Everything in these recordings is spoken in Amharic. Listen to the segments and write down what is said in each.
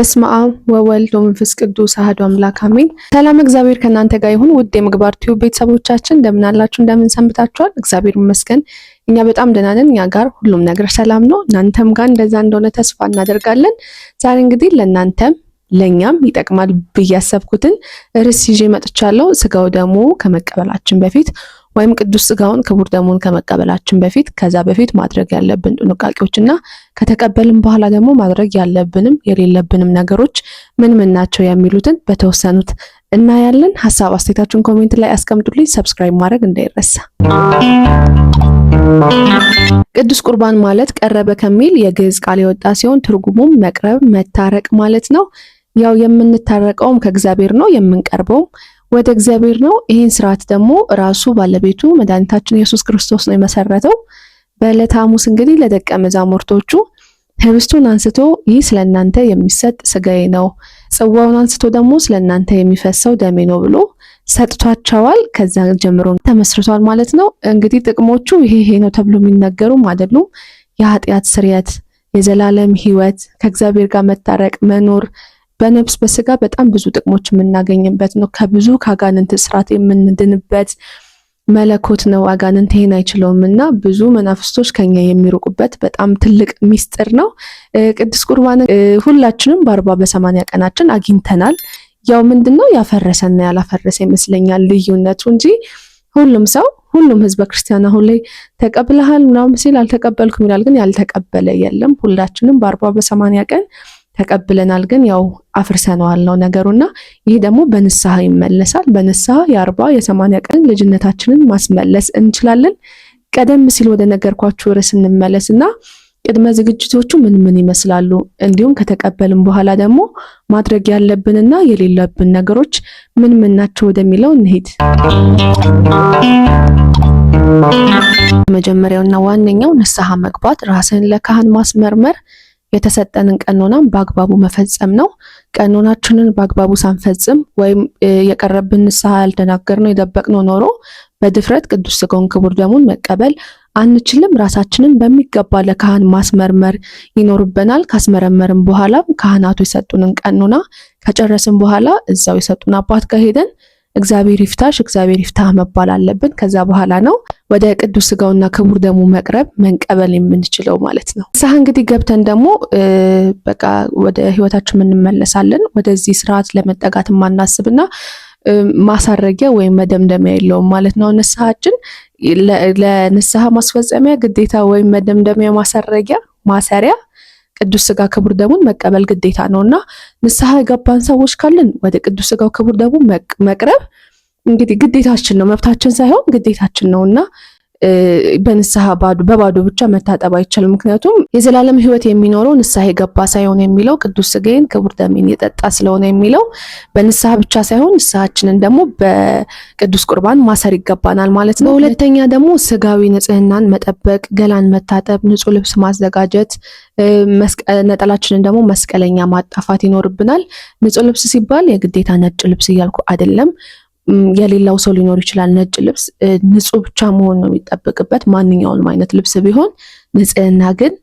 በስመ አብ ወወልድ ወመንፈስ ቅዱስ አሐዱ አምላክ አሜን። ሰላም እግዚአብሔር ከእናንተ ጋር ይሁን። ውድ የምግባር ቲዩብ ቤተሰቦቻችን እንደምን አላችሁ? እንደምን ሰንብታችኋል? እግዚአብሔር ይመስገን እኛ በጣም ደህና ነን። እኛ ጋር ሁሉም ነገር ሰላም ነው። እናንተም ጋር እንደዛ እንደሆነ ተስፋ እናደርጋለን። ዛሬ እንግዲህ ለእናንተም ለኛም ይጠቅማል ብዬ ያሰብኩትን ርዕስ ይዤ መጥቻለሁ። ስጋው ደግሞ ከመቀበላችን በፊት ወይም ቅዱስ ስጋውን ክቡር ደሙን ከመቀበላችን በፊት ከዛ በፊት ማድረግ ያለብን ጥንቃቄዎችና ከተቀበልን በኋላ ደግሞ ማድረግ ያለብንም የሌለብንም ነገሮች ምን ምን ናቸው የሚሉትን በተወሰኑት እናያለን። ሐሳብ አስተያየታችሁን ኮሜንት ላይ አስቀምጡልኝ። ሰብስክራይብ ማድረግ እንዳይረሳ። ቅዱስ ቁርባን ማለት ቀረበ ከሚል የግዕዝ ቃል የወጣ ሲሆን ትርጉሙም መቅረብ፣ መታረቅ ማለት ነው። ያው የምንታረቀውም ከእግዚአብሔር ነው፣ የምንቀርበውም ወደ እግዚአብሔር ነው። ይህን ስርዓት ደግሞ ራሱ ባለቤቱ መድኃኒታችን ኢየሱስ ክርስቶስ ነው የመሰረተው። በዕለተ ሐሙስ እንግዲህ ለደቀ መዛሙርቶቹ ህብስቱን አንስቶ ይህ ስለእናንተ የሚሰጥ ስጋዬ ነው፣ ጽዋውን አንስቶ ደግሞ ስለእናንተ የሚፈሰው ደሜ ነው ብሎ ሰጥቷቸዋል። ከዛ ጀምሮ ተመስርቷል ማለት ነው። እንግዲህ ጥቅሞቹ ይሄ ነው ተብሎ የሚነገሩም አይደሉም። የኃጢአት ስርየት፣ የዘላለም ህይወት፣ ከእግዚአብሔር ጋር መታረቅ፣ መኖር በነፍስ በስጋ በጣም ብዙ ጥቅሞች የምናገኝበት ነው። ከብዙ ከአጋንንት ስርዓት የምንድንበት መለኮት ነው። አጋንንት ይሄን አይችለውምና ብዙ መናፍስቶች ከኛ የሚርቁበት በጣም ትልቅ ሚስጥር ነው። ቅዱስ ቁርባን ሁላችንም በ40 በ80 ቀናችን አግኝተናል። ያው ምንድነው ያፈረሰና ያላፈረሰ ይመስለኛል ልዩነቱ እንጂ ሁሉም ህዝበ ክርስቲያን አሁን ላይ ተቀብለሃል ምናምን ሲል አልተቀበልኩም ይላል። ግን ያልተቀበለ የለም። ሁላችንም በ40 በ80 ቀን ተቀብለናል። ግን ያው አፍርሰነዋል ነው ነገሩና ይህ ደግሞ በንስሐ ይመለሳል። በንስሐ የ40 የ80 ቀን ልጅነታችንን ማስመለስ እንችላለን። ቀደም ሲል ወደ ነገርኳችሁ ርዕስ እንመለስና ቅድመ ዝግጅቶቹ ምን ይመስላሉ፣ እንዲሁም ከተቀበልን በኋላ ደግሞ ማድረግ ያለብንና የሌለብን ነገሮች ምን ናቸው ወደሚለው እንሂድ። መጀመሪያውና ዋነኛው ንስሐ መግባት፣ ራስን ለካህን ማስመርመር፣ የተሰጠንን ቀኖናን በአግባቡ መፈጸም ነው። ቀኖናችንን በአግባቡ ሳንፈጽም ወይም የቀረብን ንስሐ ያልተናገርነው የደበቅነው ኖሮ በድፍረት ቅዱስ ስጋውን ክቡር ደሙን መቀበል አንችልም። ራሳችንን በሚገባ ለካህን ማስመርመር ይኖርብናል። ካስመረመርን በኋላ ካህናቱ የሰጡንን ቀኖና ከጨረስን በኋላ እዛው የሰጡን አባት ጋር ሄደን እግዚአብሔር ይፍታሽ፣ እግዚአብሔር ይፍታህ መባል አለብን። ከዛ በኋላ ነው ወደ ቅዱስ ስጋውና ክቡር ደሙ መቅረብ መንቀበል የምንችለው ማለት ነው። ንስሐ እንግዲህ ገብተን ደግሞ በቃ ወደ ህይወታችን እንመለሳለን። ወደዚህ ስርዓት ለመጠጋት ማናስብና ማሳረጊያ ወይም መደምደሚያ የለውም ማለት ነው። ንስሐችን ለንስሐ ማስፈጸሚያ ግዴታ ወይም መደምደሚያ ማሰሪያ ቅዱስ ስጋ ክቡር ደሙን መቀበል ግዴታ ነውና ንስሐ የገባን ሰዎች ካለን ወደ ቅዱስ ስጋው ክቡር ደሙ መቅረብ እንግዲህ ግዴታችን ነው፣ መብታችን ሳይሆን ግዴታችን ነውና በንስሐ በባዶ ብቻ መታጠብ አይቻልም። ምክንያቱም የዘላለም ህይወት የሚኖረው ንስሐ የገባ ሳይሆን የሚለው ቅዱስ ስጋዬን ክቡር ደሜን የጠጣ ስለሆነ የሚለው በንስሐ ብቻ ሳይሆን ንስሐችንን ደግሞ በቅዱስ ቁርባን ማሰር ይገባናል ማለት ነው። ሁለተኛ ደግሞ ስጋዊ ንጽህናን መጠበቅ፣ ገላን መታጠብ፣ ንጹህ ልብስ ማዘጋጀት፣ ነጠላችንን ደግሞ መስቀለኛ ማጣፋት ይኖርብናል። ንጹህ ልብስ ሲባል የግዴታ ነጭ ልብስ እያልኩ አይደለም። የሌላው ሰው ሊኖር ይችላል ነጭ ልብስ። ንጹህ ብቻ መሆን ነው የሚጠበቅበት ማንኛውንም አይነት ልብስ ቢሆን። ንጽህና ግን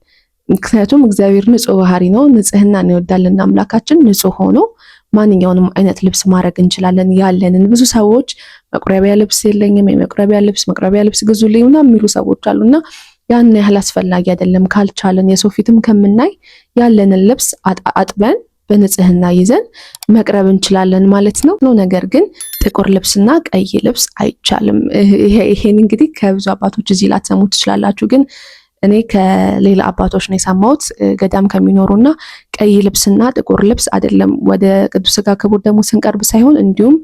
ምክንያቱም እግዚአብሔር ንጹህ ባህሪ ነው፣ ንጽህናን ይወዳልና አምላካችን ንጹህ ሆኖ ማንኛውንም አይነት ልብስ ማድረግ እንችላለን። ያለንን ብዙ ሰዎች መቁረቢያ ልብስ የለኝም፣ መቁረቢያ ልብስ ግዙልኝ ምናምን የሚሉ ሰዎች አሉና ያን ያህል አስፈላጊ አይደለም። ካልቻለን የሰው ፊትም ከምናይ ያለንን ልብስ አጥበን በንጽህና ይዘን መቅረብ እንችላለን ማለት ነው። ነገር ግን ጥቁር ልብስና ቀይ ልብስ አይቻልም። ይሄን እንግዲህ ከብዙ አባቶች እዚህ ላትሰሙ ትችላላችሁ። ግን እኔ ከሌላ አባቶች ነው የሰማሁት ገዳም ከሚኖሩና ቀይ ልብስና ጥቁር ልብስ አይደለም ወደ ቅዱስ ስጋ ክቡር ደሙ ስንቀርብ ሳይሆን እንዲሁም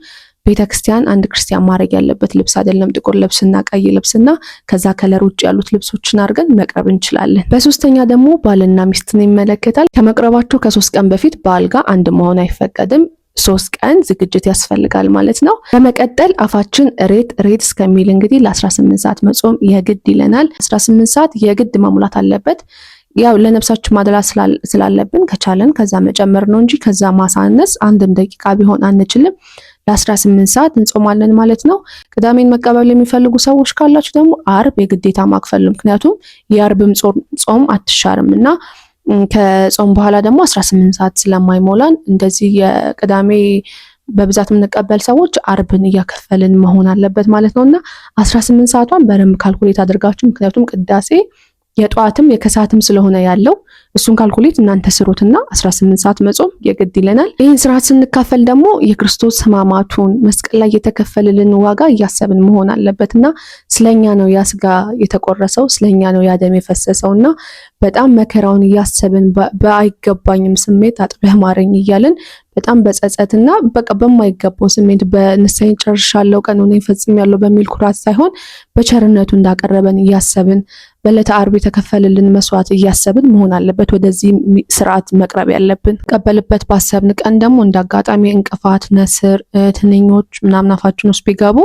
ቤተክርስቲያን አንድ ክርስቲያን ማድረግ ያለበት ልብስ አይደለም ጥቁር ልብስና ቀይ ልብስና ከዛ ከለር ውጭ ያሉት ልብሶችን አድርገን መቅረብ እንችላለን። በሶስተኛ ደግሞ ባልና ሚስትን ይመለከታል። ከመቅረባቸው ከ3 ቀን በፊት ባል ጋር አንድ መሆን አይፈቀድም። 3 ቀን ዝግጅት ያስፈልጋል ማለት ነው። በመቀጠል አፋችን ሬት እስከሚል እንግዲህ ለ18 ሰዓት መጾም የግድ ይለናል። 18 ሰዓት የግድ መሙላት አለበት። ያው ለነፍሳችን ማድላ ስላለብን ከቻለን ከዛ መጨመር ነው እንጂ ከዛ ማሳነስ አንድም ደቂቃ ቢሆን አንችልም። ለ18 ሰዓት እንጾማለን ማለት ነው። ቅዳሜን መቀበል የሚፈልጉ ሰዎች ካላችሁ ደግሞ አርብ የግዴታ ማክፈል፣ ምክንያቱም የአርብም ጾም አትሻርምና ከጾም በኋላ ደግሞ 18 ሰዓት ስለማይሞላን እንደዚህ የቅዳሜ በብዛት የምንቀበል ሰዎች አርብን እያከፈልን መሆን አለበት ማለት ነውና 18 ሰዓቷን በደንብ ካልኩሌት አድርጋችሁ፣ ምክንያቱም ቅዳሴ የጠዋትም የከሰዓትም ስለሆነ ያለው እሱን ካልኩሌት እናንተ ስሩትና 18 ሰዓት መጾም የግድ ይለናል። ይህን ስርዓት ስንካፈል ደግሞ የክርስቶስ ሕማማቱን መስቀል ላይ የተከፈለልን ዋጋ እያሰብን መሆን አለበትና ስለኛ ነው ያ ስጋ የተቆረሰው፣ ስለኛ ነው ያ ደም የፈሰሰውና በጣም መከራውን እያሰብን በአይገባኝም ስሜት አጥበህ ማረኝ እያልን በጣም በጸጸትና በቃ በማይገባው ስሜት በንስሐ ጨርሻለሁ ቀኑን ፈጽሜያለሁ በሚል ኩራት ሳይሆን በቸርነቱ እንዳቀረበን እያሰብን በዕለተ ዓርብ የተከፈለልን መስዋዕት እያሰብን መሆን አለበት ወደዚህ ስርዓት መቅረብ ያለብን። ቀበልበት ባሰብን ቀን ደግሞ እንዳጋጣሚ እንቅፋት፣ ነስር፣ ትንኞች ምናምን አፋችን ውስጥ ቢገቡ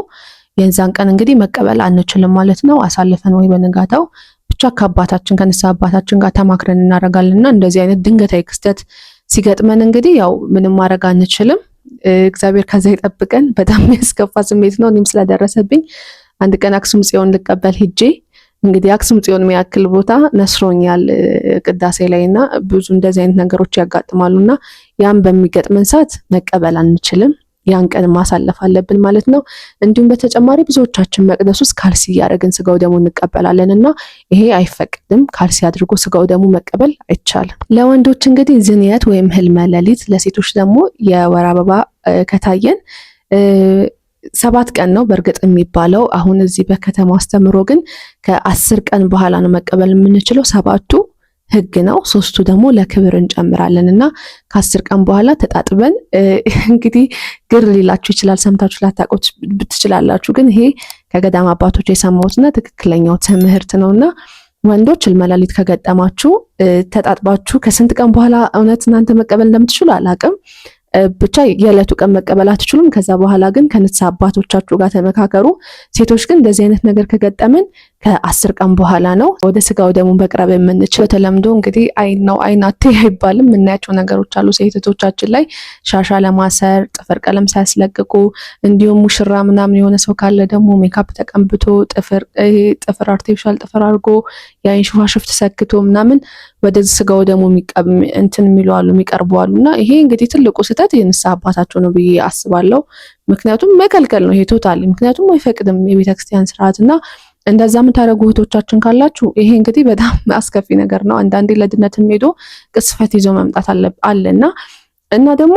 የዛን ቀን እንግዲህ መቀበል አንችልም ማለት ነው። አሳልፈን ወይ በነጋታው ብቻ ከአባታችን ከንስሐ አባታችን ጋር ተማክረን እናደርጋለንና እንደዚህ አይነት ድንገታዊ ክስተት ሲገጥመን እንግዲህ ያው ምንም ማድረግ አንችልም። እግዚአብሔር ከዛ ይጠብቀን። በጣም የሚያስከፋ ስሜት ነው። እኔም ስለደረሰብኝ አንድ ቀን አክሱም ጽዮን ልቀበል ሄጄ እንግዲህ አክሱም ጽዮን የሚያክል ቦታ ነስሮኛል ቅዳሴ ላይና ብዙ እንደዚህ አይነት ነገሮች ያጋጥማሉና ያን በሚገጥመን ሰዓት መቀበል አንችልም። ያን ቀን ማሳለፍ አለብን ማለት ነው። እንዲሁም በተጨማሪ ብዙዎቻችን መቅደስ ውስጥ ካልሲ እያደረግን ስጋው ደግሞ እንቀበላለንና ይሄ አይፈቅድም። ካልሲ አድርጎ ስጋው ደግሞ መቀበል አይቻልም። ለወንዶች እንግዲህ ዝንየት ወይም ህልመ ሌሊት፣ ለሴቶች ደግሞ የወር አበባ ከታየን 7 ቀን ነው በእርግጥ የሚባለው። አሁን እዚህ በከተማ አስተምሮ ግን ከ10 ቀን በኋላ ነው መቀበል የምንችለው። 7ቱ ህግ ነው፣ 3ቱ ደግሞ ለክብር እንጨምራለን እና ከ10 ቀን በኋላ ተጣጥበን እንግዲህ ግር ሊላችሁ ይችላል፣ ሰምታችሁ ላታውቁት ትችላላችሁ። ግን ይሄ ከገዳም አባቶች የሰማሁትና ትክክለኛው ትምህርት ነውና ወንዶች ህልመ ሌሊት ከገጠማችሁ ተጣጥባችሁ ከስንት ቀን በኋላ እውነት እናንተ መቀበል እንደምትችሉ አላውቅም። ብቻ የዕለቱ ቀን መቀበል አትችሉም። ከዛ በኋላ ግን ከንስሐ አባቶቻችሁ ጋር ተመካከሩ። ሴቶች ግን እንደዚህ አይነት ነገር ከገጠመን ከ10 ቀን በኋላ ነው ወደ ስጋው ደግሞ መቅረብ የምንችል። በተለምዶ እንግዲህ አይን ነው አይን አትይ አይባልም። የምናያቸው ነገሮች አሉ ሴቶቻችን ላይ ሻሻ ለማሰር ጥፍር ቀለም ሳያስለቅቁ፣ እንዲሁም ሙሽራ ምናምን የሆነ ሰው ካለ ደግሞ ሜካፕ ተቀንብቶ ጥፍር አርቲፊሻል ጥፍር አድርጎ የአይን ሽፋሽፍት ሰክቶ ምናምን ወደ ስጋው ደግሞ እንትን የሚሉ አሉ የሚቀርቡ አሉና ይሄ እንግዲህ ትልቁ ስህተት የንስሐ አባታቸው ነው ብዬ አስባለሁ። ምክንያቱም መከልከል ነው ይሄ ቶታሊ፣ ምክንያቱም አይፈቅድም የቤተክርስቲያን ስርዓትና እንደዛ የምታደርጉ እህቶቻችን ካላችሁ ይሄ እንግዲህ በጣም አስከፊ ነገር ነው። አንዳንዴ ለድነትም ሄዶ ቅስፈት ይዞ መምጣት አለና እና ደግሞ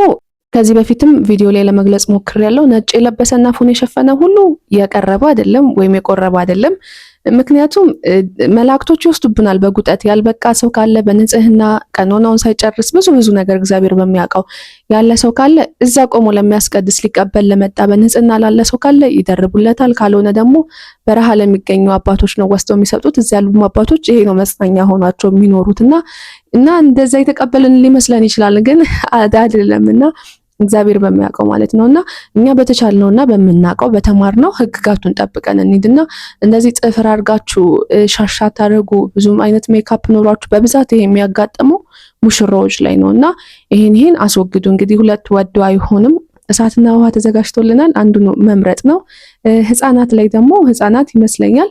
ከዚህ በፊትም ቪዲዮ ላይ ለመግለጽ ሞክሬያለሁ። ነጭ የለበሰና ፉን የሸፈነ ሁሉ የቀረበ አይደለም ወይም የቆረበ አይደለም። ምክንያቱም መላእክቶች ይወስዱብናል በጉጠት። ያልበቃ ሰው ካለ በንጽህና ቀኖናውን ሳይጨርስ ብዙ ነገር እግዚአብሔር በሚያውቀው ያለ ሰው ካለ እዛ ቆሞ ለሚያስቀድስ ሊቀበል ለመጣ በንጽህና ላለ ሰው ካለ ይደርቡለታል። ካልሆነ ደግሞ በረሃ ለሚገኙ አባቶች ነው ወስደው የሚሰጡት። እዚያ ያሉ አባቶች ይሄ ነው መጽናኛ ሆኗቸው የሚኖሩትና እንደዛ የተቀበልን ሊመስለን ይችላል፣ ግን አይደለምና እግዚአብሔር በሚያውቀው ማለት ነውና እኛ በተቻልነውና በምናውቀው በተማርነው ህግጋቱን ጠብቀን እንሂድና እንደዚህ ጥፍር አድርጋችሁ ሻሻ ታደርጉ ብዙም አይነት ሜካፕ ኖሯችሁ በብዛት ይሄ የሚያጋጥመው ሙሽራዎች ላይ ነውና ይሄን አስወግዱ። እንግዲህ ሁለት ወዶ አይሆንም። እሳትና ውሃ ተዘጋጅቶልናል፣ አንዱን መምረጥ ነው። ህፃናት ላይ ደግሞ ህፃናት ይመስለኛል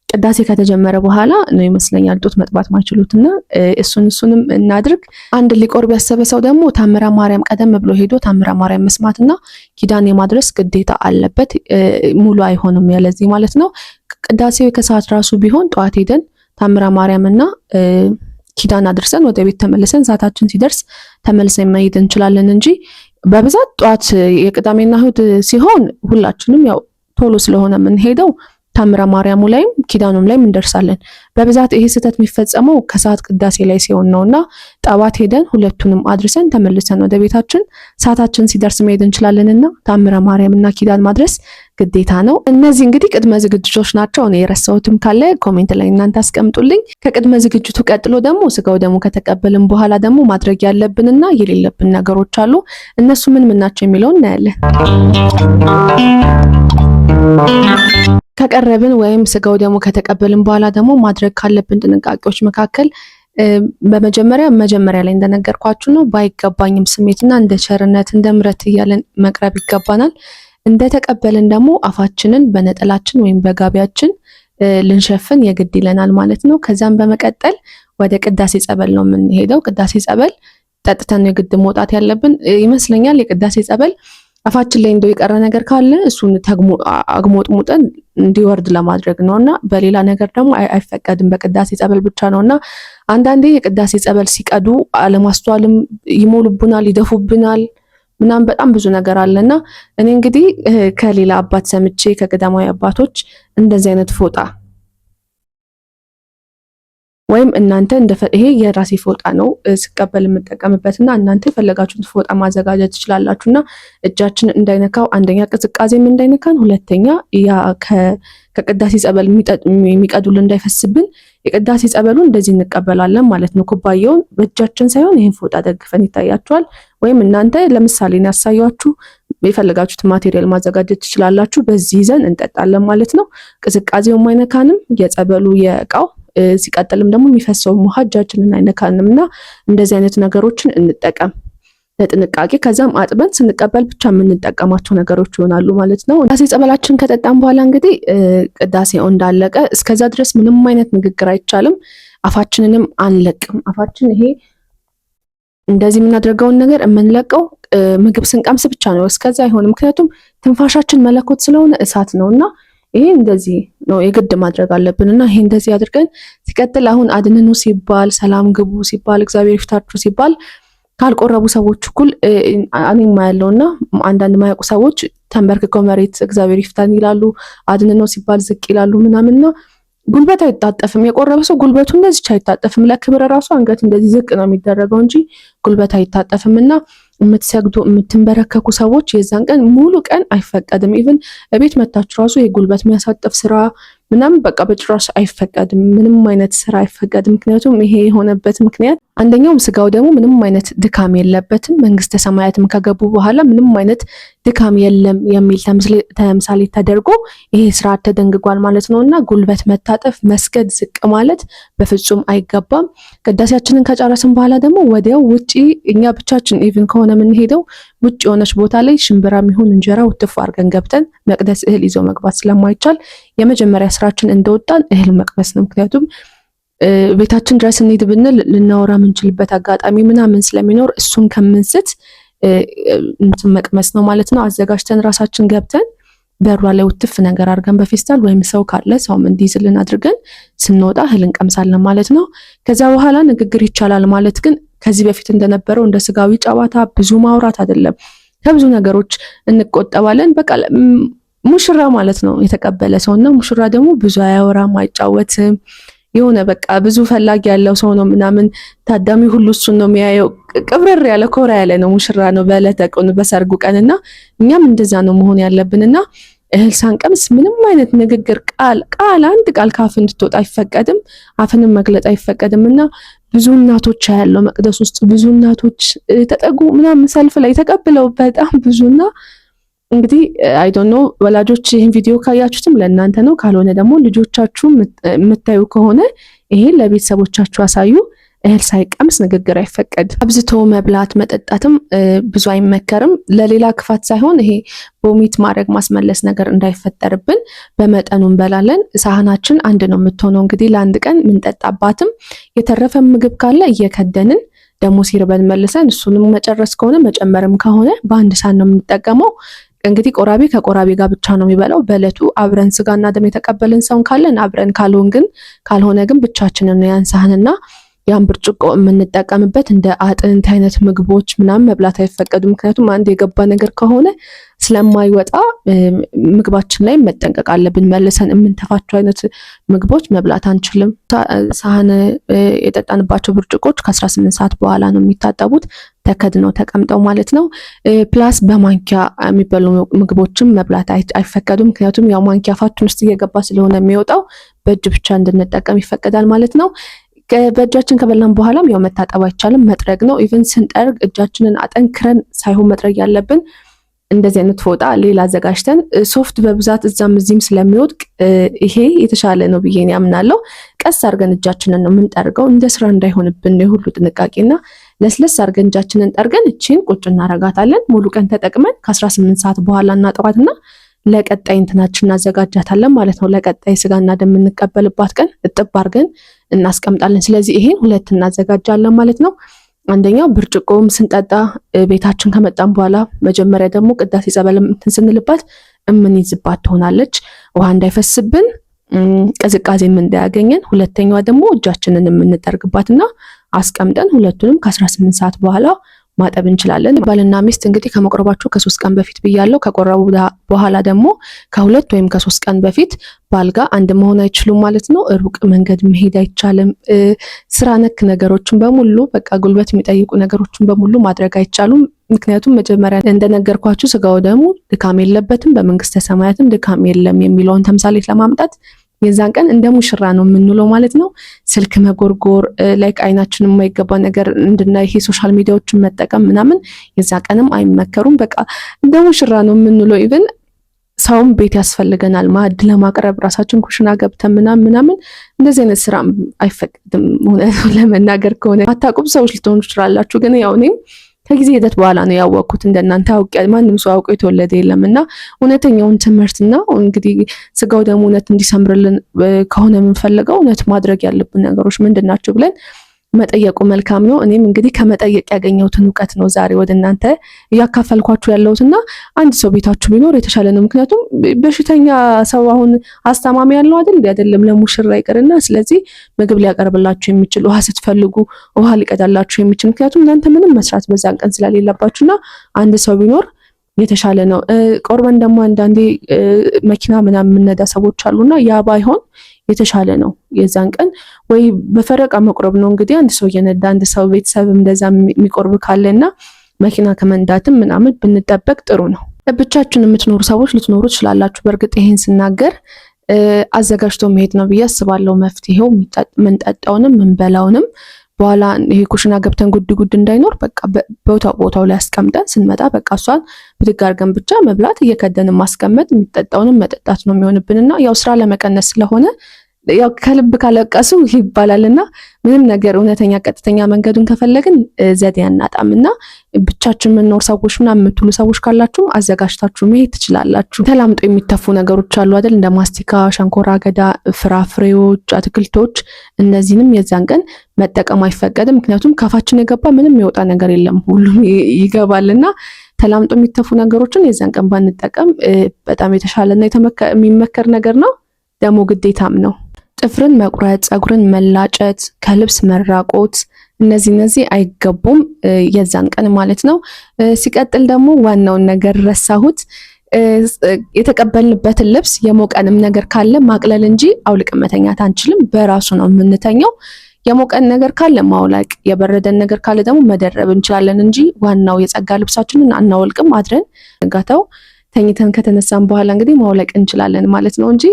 ቅዳሴ ከተጀመረ በኋላ ነው ይመስለኛል ጡት መጥባት ማይችሉትና እሱንም እናድርግ። አንድ ሊቆርብ ያሰበ ሰው ደግሞ ታምረ ማርያም ቀደም ብሎ ሄዶ ታምረ ማርያም መስማትና ኪዳን የማድረስ ግዴታ አለበት። ሙሉ አይሆንም ያለዚህ ማለት ነው። ቅዳሴው ከሰዓት ራሱ ቢሆን ጠዋት ሄደን ታምረ ማርያምና ኪዳን አድርሰን ወደ ቤት ተመልሰን ሰዓታችን ሲደርስ ተመልሰን መሄድ እንችላለን እንጂ በብዛት ጠዋት የቅዳሜና እሁድ ሲሆን ሁላችንም ያው ቶሎ ስለሆነ የምንሄደው ታምረ ማርያሙ ላይም ኪዳኑም ላይም እንደርሳለን። በብዛት ይሄ ስህተት የሚፈጸመው ከሰዓት ቅዳሴ ላይ ሲሆን ነውና ጠዋት ሄደን ሁለቱንም አድርሰን ተመልሰን ወደ ቤታችን ሰዓታችን ሲደርስ መሄድ እንችላለንና ታምረ ማርያምና ኪዳን ማድረስ ግዴታ ነው። እነዚህ እንግዲህ ቅድመ ዝግጅቶች ናቸው። እኔ የረሳሁትም ካለ ኮሜንት ላይ እናንተ አስቀምጡልኝ። ከቅድመ ዝግጅቱ ቀጥሎ ደግሞ ስጋው ደግሞ ከተቀበልን በኋላ ደግሞ ማድረግ ያለብንና የሌለብን ነገሮች አሉ። እነሱ ምን ናቸው የሚለውን እናያለን። ከቀረብን ወይም ስጋው ደግሞ ከተቀበልን በኋላ ደግሞ ማድረግ ካለብን ጥንቃቄዎች መካከል መጀመሪያ ላይ እንደነገርኳችሁ ነው። ባይገባኝም ስሜትና እንደ ቸርነት እንደ ምሕረት እያለን መቅረብ ይገባናል። እንደተቀበልን ደግሞ አፋችንን በነጠላችን ወይም በጋቢያችን ልንሸፍን የግድ ይለናል ማለት ነው። ከዛም በመቀጠል ወደ ቅዳሴ ጸበል ነው የምንሄደው። ቅዳሴ ጸበል ጠጥተን የግድ መውጣት ያለብን ይመስለኛል። የቅዳሴ ጸበል አፋችን ላይ እንደው የቀረ ነገር ካለ እሱን አግሞጥሙጠን እንዲወርድ ለማድረግ ነውና በሌላ ነገር ደግሞ አይፈቀድም። በቅዳሴ ጸበል ብቻ ነውና አንዳንዴ የቅዳሴ ጸበል ሲቀዱ አለማስተዋልም ይሞሉብናል፣ ይደፉብናል ምናምን በጣም ብዙ ነገር አለና እኔ እንግዲህ ከሌላ አባት ሰምቼ ከገዳማዊ አባቶች እንደዚህ አይነት ፎጣ ወይም እናንተ ይሄ የራሴ ፎጣ ነው ስቀበል የምጠቀምበትና እናንተ የፈለጋችሁት ፎጣ ማዘጋጀት ትችላላችሁና እጃችን እንዳይነካው አንደኛ ቅዝቃዜም እንዳይነካን፣ ሁለተኛ ያ ከቅዳሴ ጸበል የሚቀዱልን እንዳይፈስብን የቅዳሴ ጸበሉን እንደዚህ እንቀበላለን ማለት ነው። ኩባያውን በእጃችን ሳይሆን ይሄን ፎጣ ደግፈን ይታያችኋል። ወይም እናንተ ለምሳሌ ነው ያሳያችሁ የፈለጋችሁት ማቴሪያል ማዘጋጀት ትችላላችሁ። በዚህ ይዘን እንጠጣለን ማለት ነው። ቅዝቃዜውም አይነካንም የጸበሉ የእቃው ሲቀጥልም ደግሞ የሚፈሰው ውሃ እጃችንን አይነካንም እና እንደዚህ አይነት ነገሮችን እንጠቀም ለጥንቃቄ። ከዛም አጥበን ስንቀበል ብቻ የምንጠቀማቸው ነገሮች ይሆናሉ ማለት ነው። ቅዳሴ ጸበላችን ከጠጣን በኋላ እንግዲህ ቅዳሴው እንዳለቀ እስከዛ ድረስ ምንም አይነት ንግግር አይቻልም። አፋችንንም አንለቅም። አፋችን ይሄ እንደዚህ የምናደርገውን ነገር የምንለቀው ምግብ ስንቀምስ ብቻ ነው። እስከዛ አይሆንም። ምክንያቱም ትንፋሻችን መለኮት ስለሆነ እሳት ነውና ይሄ እንደዚህ ነው የግድ ማድረግ አለብንና ይሄ እንደዚህ አድርገን ሲቀጥል አሁን አድንኑ ሲባል ሰላም ግቡ ሲባል እግዚአብሔር ይፍታችሁ ሲባል ካልቆረቡ ሰዎች እኩል እኔም ማያለውና አንዳንድ ማያውቁ ሰዎች ተንበርክከው መሬት እግዚአብሔር ይፍታን ይላሉ። አድንኑ ሲባል ዝቅ ይላሉ ምናምንና ጉልበት አይታጠፍም። የቆረበ ሰው ጉልበቱ እንደዚህ አይታጠፍም። ለክብር ራሱ አንገት እንደዚህ ዝቅ ነው የሚደረገው እንጂ ጉልበት አይታጠፍምና የምትሰግዱ የምትንበረከኩ ሰዎች የዛን ቀን ሙሉ ቀን አይፈቀድም። ኢቭን እቤት መታችሁ ራሱ የጉልበት የሚያሳጥፍ ስራ ምናምን በቃ በጭራሽ አይፈቀድም። ምንም አይነት ስራ አይፈቀድም። ምክንያቱም ይሄ የሆነበት ምክንያት አንደኛውም ስጋው ደግሞ ምንም አይነት ድካም የለበትም። መንግስተ ሰማያትም ከገቡ በኋላ ምንም አይነት ድካም የለም የሚል ተምሳሌ ተደርጎ ይሄ ስርዓት ተደንግጓል ማለት ነውና ጉልበት መታጠፍ፣ መስገድ፣ ዝቅ ማለት በፍጹም አይገባም። ቅዳሴያችንን ከጨረስን በኋላ ደግሞ ወዲያው ውጪ እኛ ብቻችን ኢቭን ከሆነ የምንሄደው ውጭ የሆነች ቦታ ላይ ሽምብራም ይሁን እንጀራ ውትፍ አድርገን ገብተን መቅደስ እህል ይዞ መግባት ስለማይቻል የመጀመሪያ ስራችን እንደወጣን እህል መቅመስ ነው። ምክንያቱም ቤታችን ድረስ እንሂድ ብንል ልናወራ የምንችልበት አጋጣሚ ምናምን ስለሚኖር እሱን ከምንስት እንትን መቅመስ ነው ማለት ነው። አዘጋጅተን ራሳችን ገብተን በሯ ላይ ውትፍ ነገር አድርገን በፌስታል ወይም ሰው ካለ ሰውም እንዲይዝልን አድርገን ስንወጣ እህል እንቀምሳለን ማለት ነው። ከዛ በኋላ ንግግር ይቻላል ማለት ግን ከዚህ በፊት እንደነበረው እንደ ስጋዊ ጨዋታ ብዙ ማውራት አይደለም። ከብዙ ነገሮች እንቆጠባለን። በቃ ሙሽራ ማለት ነው የተቀበለ ሰውና ሙሽራ ደግሞ ብዙ አያወራም፣ አይጫወትም። የሆነ በቃ ብዙ ፈላጊ ያለው ሰው ነው ምናምን ታዳሚ ሁሉ እሱን ነው የሚያየው። ቅብረር ያለ ኮራ ያለ ነው ሙሽራ ነው በዕለተ ቀኑ በሰርጉ ቀንና እኛም እንደዛ ነው መሆን ያለብንና እህል ሳንቀምስ ምንም አይነት ንግግር ቃል አንድ ቃል ካፍ እንድትወጣ አይፈቀድም። አፍንም መግለጥ አይፈቀድምና ብዙ እናቶች ያለው መቅደስ ውስጥ ብዙ እናቶች ተጠጉ ምናምን ሰልፍ ላይ ተቀብለው በጣም ብዙና እንግዲህ አይ ዶንት ኖ ወላጆች ይህን ቪዲዮ ካያችሁትም ለእናንተ ነው። ካልሆነ ደግሞ ልጆቻችሁ የምታዩ ከሆነ ይሄ ለቤተሰቦቻችሁ አሳዩ። እህል ሳይቀምስ ንግግር አይፈቀድ። አብዝቶ መብላት መጠጣትም ብዙ አይመከርም። ለሌላ ክፋት ሳይሆን ይሄ ቦሚት ማድረግ ማስመለስ ነገር እንዳይፈጠርብን በመጠኑ እንበላለን። ሳህናችን አንድ ነው የምትሆነው እንግዲህ ለአንድ ቀን ምንጠጣባትም። የተረፈ ምግብ ካለ እየከደንን ደግሞ ሲርበን መልሰን እሱንም መጨረስ ከሆነ መጨመርም ከሆነ በአንድ ሳህን ነው የምንጠቀመው። እንግዲህ ቆራቢ ከቆራቢ ጋር ብቻ ነው የሚበላው። በእለቱ አብረን ስጋና ደም የተቀበልን ሰውን ካለን አብረን ካልሆነ ግን ብቻችንን ያን ሳህንና ያን ብርጭቆ የምንጠቀምበት እንደ አጥንት አይነት ምግቦች ምናምን መብላት አይፈቀዱም። ምክንያቱም አንድ የገባ ነገር ከሆነ ስለማይወጣ ምግባችን ላይ መጠንቀቅ አለብን። መልሰን የምንተፋቸው አይነት ምግቦች መብላት አንችልም። ሳህን የጠጣንባቸው ብርጭቆች ከ18 ሰዓት በኋላ ነው የሚታጠቡት፣ ተከድነው ተቀምጠው ማለት ነው። ፕላስ በማንኪያ የሚበሉ ምግቦችም መብላት አይፈቀዱም። ምክንያቱም ያው ማንኪያ አፋችን ውስጥ እየገባ ስለሆነ የሚወጣው በእጅ ብቻ እንድንጠቀም ይፈቀዳል ማለት ነው። በእጃችን ከበላን በኋላም ያው መታጠብ አይቻልም፣ መጥረግ ነው። ኢቭን ስንጠርግ እጃችንን አጠንክረን ሳይሆን መጥረግ ያለብን እንደዚህ አይነት ፎጣ ሌላ አዘጋጅተን ሶፍት በብዛት እዛም እዚህም ስለሚወድቅ ይሄ የተሻለ ነው ብዬ ያምናለሁ። ቀስ አድርገን እጃችንን ነው የምንጠርገው እንደ ስራ እንዳይሆንብን የሁሉ ጥንቃቄና ለስለስ አድርገን እጃችንን ጠርገን እቺን ቁጭ እናረጋታለን። ሙሉ ቀን ተጠቅመን ከ18 ሰዓት በኋላ እናጠዋትና ለቀጣይ እንትናችን እናዘጋጃታለን ማለት ነው። ለቀጣይ ስጋና ደም የምንቀበልባት ቀን እጥብ አድርገን እናስቀምጣለን። ስለዚህ ይሄን ሁለት እናዘጋጃለን ማለት ነው። አንደኛው ብርጭቆም ስንጠጣ ቤታችን ከመጣን በኋላ መጀመሪያ ደግሞ ቅዳሴ ጸበል ስንልባት እምንይዝባት ትሆናለች፣ ውሃ እንዳይፈስብን ቅዝቃዜም እንዳያገኘን። ሁለተኛዋ ደግሞ እጃችንን የምንጠርግባትና አስቀምጠን ሁለቱንም ከ18 ሰዓት በኋላ ማጠብ እንችላለን። ባልና ሚስት እንግዲህ ከመቁረባቸው ከ3 ቀን በፊት ብያለው። ከቆረቡ በኋላ ደግሞ ከ2 ወይም ከ3 ቀን በፊት ባልጋ አንድ መሆን አይችሉም ማለት ነው። ሩቅ መንገድ መሄድ አይቻልም። ስራ ነክ ነገሮችን በሙሉ በቃ ጉልበት የሚጠይቁ ነገሮችን በሙሉ ማድረግ አይቻሉም። ምክንያቱም መጀመሪያ እንደነገርኳችሁ ስጋው ደግሞ ድካም የለበትም፣ በመንግስተ ሰማያትም ድካም የለም የሚለውን ተምሳሌት ለማምጣት የዛን ቀን እንደ ሙሽራ ነው የምንውለው ማለት ነው። ስልክ መጎርጎር፣ ላይክ አይናችን የማይገባ ነገር እንድናይ ይሄ ሶሻል ሚዲያዎችን መጠቀም ምናምን የዛ ቀንም አይመከሩም። በቃ እንደ ሙሽራ ነው የምንውለው። ኢቭን ሰውም ቤት ያስፈልገናል ማዕድ ለማቅረብ ራሳችን ኩሽና ገብተን ምናምን እንደዚህ አይነት ስራ አይፈቅድም። ለመናገር ከሆነ አታውቁም ሰዎች ልትሆኑ ትችላላችሁ። ግን ያው እኔም ከጊዜ ሂደት በኋላ ነው ያወቅኩት። እንደናንተ ማንም ሰው አውቆ የተወለደ የለምና እውነተኛውን ትምህርትና እንግዲህ ስጋው ደግሞ እውነት እንዲሰምርልን ከሆነ የምንፈልገው እውነት ማድረግ ያለብን ነገሮች ምንድናቸው ብለን መጠየቁ መልካም ነው። እኔም እንግዲህ ከመጠየቅ ያገኘሁትን እውቀት ነው ዛሬ ወደ እናንተ እያካፈልኳችሁ ያለሁትና አንድ ሰው ቤታችሁ ቢኖር የተሻለ ነው። ምክንያቱም በሽተኛ ሰው አሁን አስታማሚ ያለው አይደለም ለሙሽራ ይቅርና፣ ስለዚህ ምግብ ሊያቀርብላችሁ የሚችል ውሃ ስትፈልጉ ውሃ ሊቀዳላችሁ የሚችል ምክንያቱም እናንተ ምንም መስራት በዛን ቀን ስለሌለባችሁና አንድ ሰው ቢኖር የተሻለ ነው። ቆርበን ደግሞ አንዳንዴ መኪና ምናምን የምንነዳ ሰዎች አሉና ያ ባይሆን የተሻለ ነው። የዛን ቀን ወይ በፈረቃ መቁረብ ነው እንግዲህ አንድ ሰው እየነዳ አንድ ሰው ቤተሰብ እንደዛ የሚቆርብ ካለና መኪና ከመንዳትም ምናምን ብንጠበቅ ጥሩ ነው። ብቻችሁን የምትኖሩ ሰዎች ልትኖሩ ትችላላችሁ። በእርግጥ ይሄን ስናገር አዘጋጅቶ መሄድ ነው ብዬ አስባለሁ። መፍትሄው ምንጠጣውንም ምንበላውንም በኋላ ይሄ ኩሽና ገብተን ጉድ እንዳይኖር በቃ ቦታው ላይ አስቀምጠን ስንመጣ በቃ እሷን ብድግ አድርገን ብቻ መብላት እየከደን ማስቀመጥ የሚጠጣውንም መጠጣት ነው የሚሆንብንና ያው ስራ ለመቀነስ ስለሆነ ያው ከልብ ካለቀሱ ይባላልና ምንም ነገር እውነተኛ ቀጥተኛ መንገዱን ከፈለግን ዘዴ አናጣምና ብቻችን የምንኖር ሰዎች ምናምን የምትሉ ሰዎች ካላችሁ አዘጋጅታችሁ መሄድ ትችላላችሁ። ተላምጦ የሚተፉ ነገሮች አሉ አይደል? እንደ ማስቲካ፣ ሸንኮራ አገዳ፣ ፍራፍሬዎች፣ አትክልቶች እነዚህንም የዛን ቀን መጠቀም አይፈቀድም። ምክንያቱም ካፋችን የገባ ምንም የሚወጣ ነገር የለም፣ ሁሉም ይገባልና ተላምጦ የሚተፉ ነገሮችን የዛን ቀን ባንጠቀም በጣም የተሻለና የሚመከር ነገር ነው። ደግሞ ግዴታም ነው። ጥፍርን መቁረጥ፣ ፀጉርን መላጨት፣ ከልብስ መራቆት እነዚህ አይገቡም የዛን ቀን ማለት ነው። ሲቀጥል ደግሞ ዋናውን ነገር ረሳሁት። የተቀበልንበትን ልብስ የሞቀንም ነገር ካለ ማቅለል እንጂ አውልቀን መተኛት አንችልም። በራሱ ነው የምንተኛው። የሞቀን ነገር ካለ ማውለቅ፣ የበረደን ነገር ካለ ደግሞ መደረብ እንችላለን እንጂ ዋናው የጸጋ ልብሳችንን አናወልቅም። አድረን ጋታው ተኝተን ከተነሳን በኋላ እንግዲህ ማውለቅ እንችላለን ማለት ነው እንጂ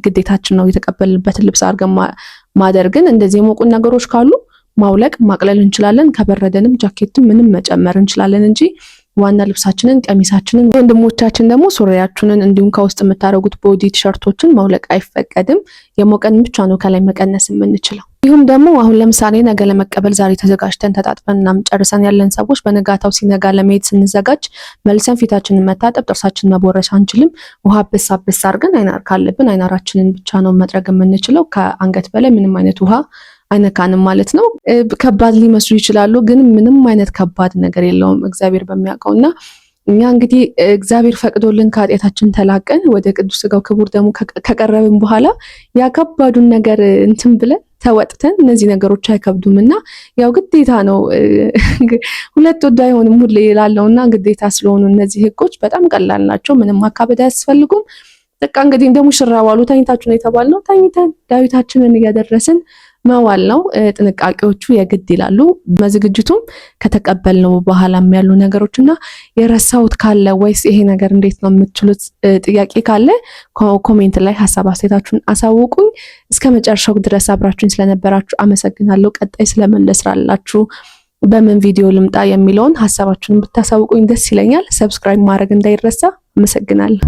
ግዴታችን ነው የተቀበልንበትን ልብስ አድርገን ማደርግን። እንደዚህ የሞቁን ነገሮች ካሉ ማውለቅ ማቅለል እንችላለን። ከበረደንም ጃኬትም ምንም መጨመር እንችላለን እንጂ ዋና ልብሳችንን ቀሚሳችንን፣ ወንድሞቻችን ደግሞ ሱሪያችንን እንዲሁም ከውስጥ የምታደርጉት ቦዲ ቲሸርቶችን ማውለቅ አይፈቀድም። የሞቀን ብቻ ነው ከላይ መቀነስ የምንችለው። ይሁም ደግሞ አሁን ለምሳሌ ነገ ለመቀበል ዛሬ ተዘጋጅተን ተጣጥበን እናም ጨርሰን ያለን ሰዎች በነጋታው ሲነጋ ለመሄድ ስንዘጋጅ መልሰን ፊታችንን መታጠብ፣ ጥርሳችንን መቦረሽ አንችልም። ውሃ አብስ አድርገን አይናር ካለብን አይናራችንን ብቻ ነው መጥረግ የምንችለው። ከአንገት በላይ ምንም አይነት ውሃ አይነካንም ማለት ነው። ከባድ ሊመስሉ ይችላሉ፣ ግን ምንም አይነት ከባድ ነገር የለውም እግዚአብሔር በሚያውቀውና እኛ እንግዲህ እግዚአብሔር ፈቅዶልን ከኃጢአታችን ተላቀን ወደ ቅዱስ ሥጋው ክቡር ደሙ ከቀረብን በኋላ ያ ከባዱን ነገር እንትን ብለን ተወጥተን እነዚህ ነገሮች አይከብዱምና ያው ግዴታ ነው። ሁለት ወደ አይሆንም ሁሌ ይላለውና ግዴታ ስለሆኑ እነዚህ ህጎች በጣም ቀላል ናቸው። ምንም ማካበድ አያስፈልጉም። በቃ እንግዲህ እንደ ሙሽራ ዋሉ ተኝታችሁ ነው የተባልነው። ተኝተን ዳዊታችንን እያደረስን መዋል ነው። ጥንቃቄዎቹ የግድ ይላሉ። በዝግጅቱም ከተቀበልነው በኋላም ያሉ ነገሮችና የረሳሁት ካለ ወይስ ይሄ ነገር እንዴት ነው የምትሉት ጥያቄ ካለ ኮሜንት ላይ ሀሳብ አስተያየታችሁን አሳውቁኝ። እስከ መጨረሻው ድረስ አብራችሁኝ ስለነበራችሁ አመሰግናለሁ። ቀጣይ ስለመለስራላችሁ በምን ቪዲዮ ልምጣ የሚለውን ሀሳባችሁን ብታሳውቁኝ ደስ ይለኛል። ሰብስክራይብ ማድረግ እንዳይረሳ። አመሰግናለሁ።